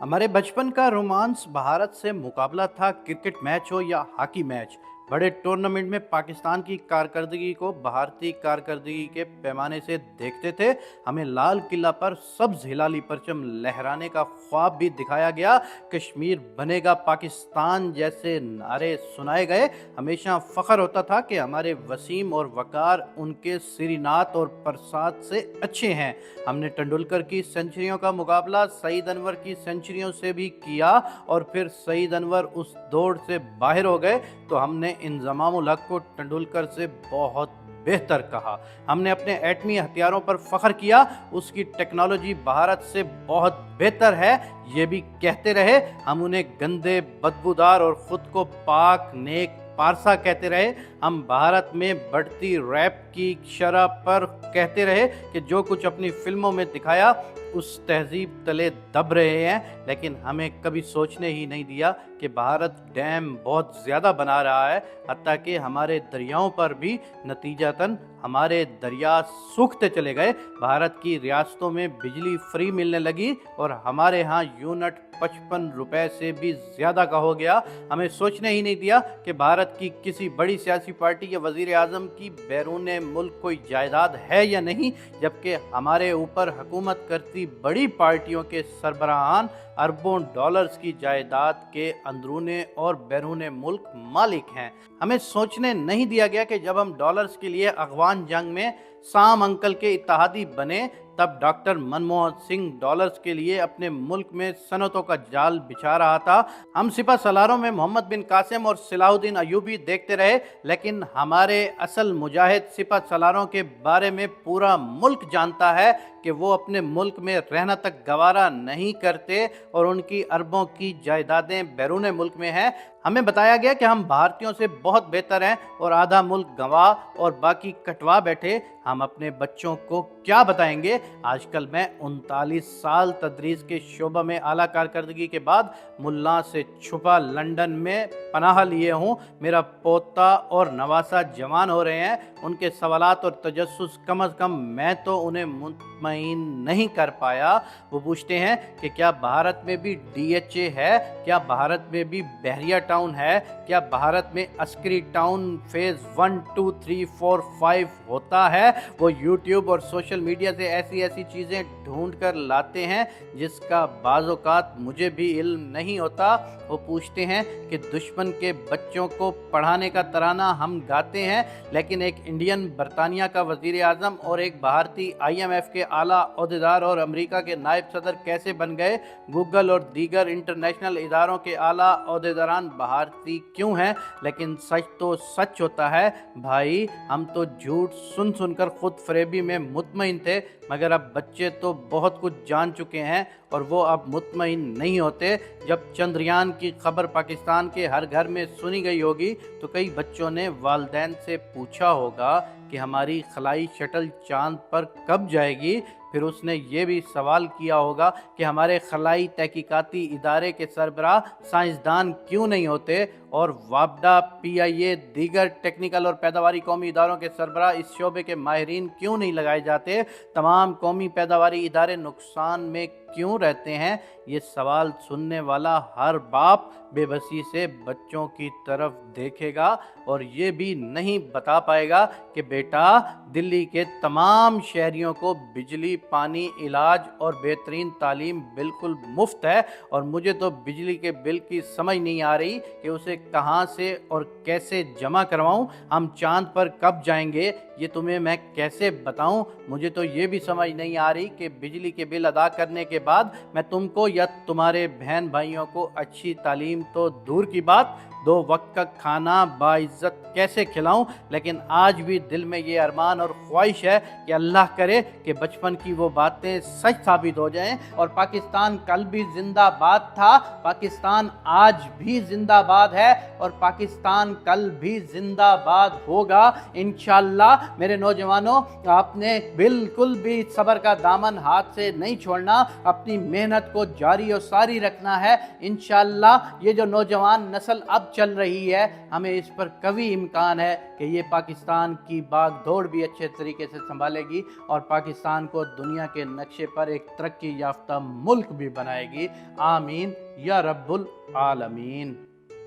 हमारे बचपन का रोमांस भारत से मुकाबला था, क्रिकेट मैच हो या हॉकी मैच। बड़े टूर्नामेंट में पाकिस्तान की कारकर्दगी को भारतीय कारकर्दगी के पैमाने से देखते थे। हमें लाल किला पर सब्ज हिलाली परचम लहराने का ख्वाब भी दिखाया गया। कश्मीर बनेगा पाकिस्तान जैसे नारे सुनाए गए। हमेशा फख्र होता था कि हमारे वसीम और वकार उनके श्रीनाथ और प्रसाद से अच्छे हैं। हमने तेंदुलकर की सेंचुरियों का मुकाबला सईद अनवर की सेंचुरियों से भी किया और फिर सईद अनवर उस दौड़ से बाहर हो गए तो हमने इंजमाम उल हक को तेंदुलकर से बहुत बेहतर कहा। हमने अपने एटमी हथियारों पर फख्र किया, उसकी टेक्नोलॉजी भारत से बहुत बेहतर है ये भी कहते रहे। हम उन्हें गंदे, बदबूदार और खुद को पाक नेक पारसा कहते रहे। हम भारत में बढ़ती रैप की शरह पर कहते रहे कि जो कुछ अपनी फिल्मों में दिखाया उस तहजीब तले दब रहे हैं, लेकिन हमें कभी सोचने ही नहीं दिया कि भारत डैम बहुत ज़्यादा बना रहा है, हत्ता कि हमारे दरियाओं पर भी नतीजतन हमारे दरिया सूखते चले गए। भारत की रियासतों में बिजली फ्री मिलने लगी और हमारे यहाँ यूनिट 55 रुपए से भी ज़्यादा का हो gया। हमें सोचने ही नहीं दिया कि भारत की किसी बड़ी सियासी पार्टी या वज़ीर आज़म की बैरून मुल्क कोई जायदाद है या नहीं, जबकि हमारे ऊपर हुकूमत करती बड़ी पार्टियों के सरबराहान अरबों डॉलर्स की जायदाद के अंदरूने और बैरून मुल्क मालिक हैं। हमें सोचने नहीं दिया गया कि जब हम डॉलर्स के लिए अफगान जंग में साम अंकल के इत्तेहादी बने, तब डॉक्टर मनमोहन सिंह डॉलर्स के लिए अपने मुल्क में सनतों का जाल बिछा रहा था। हम सिपा सलारों में मोहम्मद बिन कासिम और सलाहुद्दीन अयूबी देखते रहे, लेकिन हमारे असल मुजाहिद सिपा सलारों के बारे में पूरा मुल्क जानता है कि वो अपने मुल्क में रहना तक गवारा नहीं करते और उनकी अरबों की जायदादें बैरून मुल्क में हैं। हमें बताया गया कि हम भारतीयों से बहुत बेहतर हैं और आधा मुल्क गंवा और बाकी कटवा बैठे। हम अपने बच्चों को क्या बताएंगे? आजकल मैं 39 साल तदरीस के शोबा में आला कारकर्दगी के बाद मुल्ला से छुपा लंदन में पनाह लिए हूँ। मेरा पोता और नवासा जवान हो रहे हैं। उनके सवालात और तजस्सुस कम अज़ कम मैं तो उन्हें मुतमईन नहीं कर पाया। वो पूछते हैं कि क्या भारत में भी DHA है, क्या भारत में भी बहरिया टाउन है, क्या भारत में अस्करी टाउन फेज़ 1, 2, 3, 4, 5 होता है। वो यूट्यूब और सोशल मीडिया से ऐसी ऐसी चीज़ें ढूंढ कर लाते हैं जिसका बाज़-औक़ात मुझे भी इल्म नहीं होता। वो पूछते हैं कि दुश्मन के बच्चों को पढ़ाने का तराना हम गाते हैं, लेकिन एक इंडियन बरतानिया का वज़ीर आज़म और एक भारतीय IMF के आला ओहदेदार और अमेरिका के नायब सदर कैसे बन गए? गूगल और दीगर इंटरनेशनल इदारों के आला ओहदेदारान भारतीय क्यों हैं? लेकिन सच तो सच होता है भाई। हम तो झूठ सुन सुनकर खुद फरेबी में मुतमईन थे, मगर अब बच्चे तो बहुत कुछ जान चुके हैं और वो अब मुतमईन नहीं होते। जब चंद्रयान की खबर पाकिस्तान के हर घर में सुनी गई होगी तो कई बच्चों ने वालिदैन से पूछा होगा कि हमारी खलाई शटल चांद पर कब जाएगी। फिर उसने ये भी सवाल किया होगा कि हमारे खलाई तहकीकाती इदारे के सरबराह साइंसदान क्यों नहीं होते और वापडा, PIA, दीगर टेक्निकल और पैदावारी कौमी इदारों के सरबराह इस शोबे के माहिरीन क्यों नहीं लगाए जाते। तमाम कौमी पैदावारी इदारे नुकसान में क्यों रहते हैं। ये सवाल सुनने वाला हर बाप बेबसी से बच्चों की तरफ देखेगा और ये भी नहीं बता पाएगा कि बेटा दिल्ली के तमाम शहरियों को बिजली, पानी, इलाज और बेहतरीन तालीम बिल्कुल मुफ्त है और मुझे तो बिजली के बिल की समझ नहीं आ रही कि उसे कहाँ से और कैसे जमा करवाऊँ। हम चांद पर कब जाएंगे ये तुम्हें मैं कैसे बताऊं। मुझे तो ये भी समझ नहीं आ रही कि बिजली के बिल अदा करने के बाद मैं तुमको या तुम्हारे बहन भाइयों को अच्छी तालीम तो दूर की बात, 2 वक्त का खाना बाइज्जत कैसे खिलाऊं। लेकिन आज भी दिल में ये अरमान और ख्वाहिश है कि अल्लाह करे कि बचपन की वो बातें सच साबित हो जाएं और पाकिस्तान कल भी जिंदाबाद था, पाकिस्तान आज भी जिंदाबाद है और पाकिस्तान कल भी जिंदाबाद होगा इंशाअल्लाह। मेरे नौजवानों, आपने बिल्कुल भी सब्र का दामन हाथ से नहीं छोड़ना। अपनी मेहनत को जारी और सारी रखना है। इंशाअल्लाह ये जो नौजवान नस्ल अब चल रही है, हमें इस पर कभी इम्कान है कि ये पाकिस्तान की बाग दौड़ भी अच्छे तरीके से संभालेगी और पाकिस्तान को दुनिया के नक्शे पर एक तरक्की याफ्ता मुल्क भी बनाएगी। आमीन या रब्बुल आलमीन।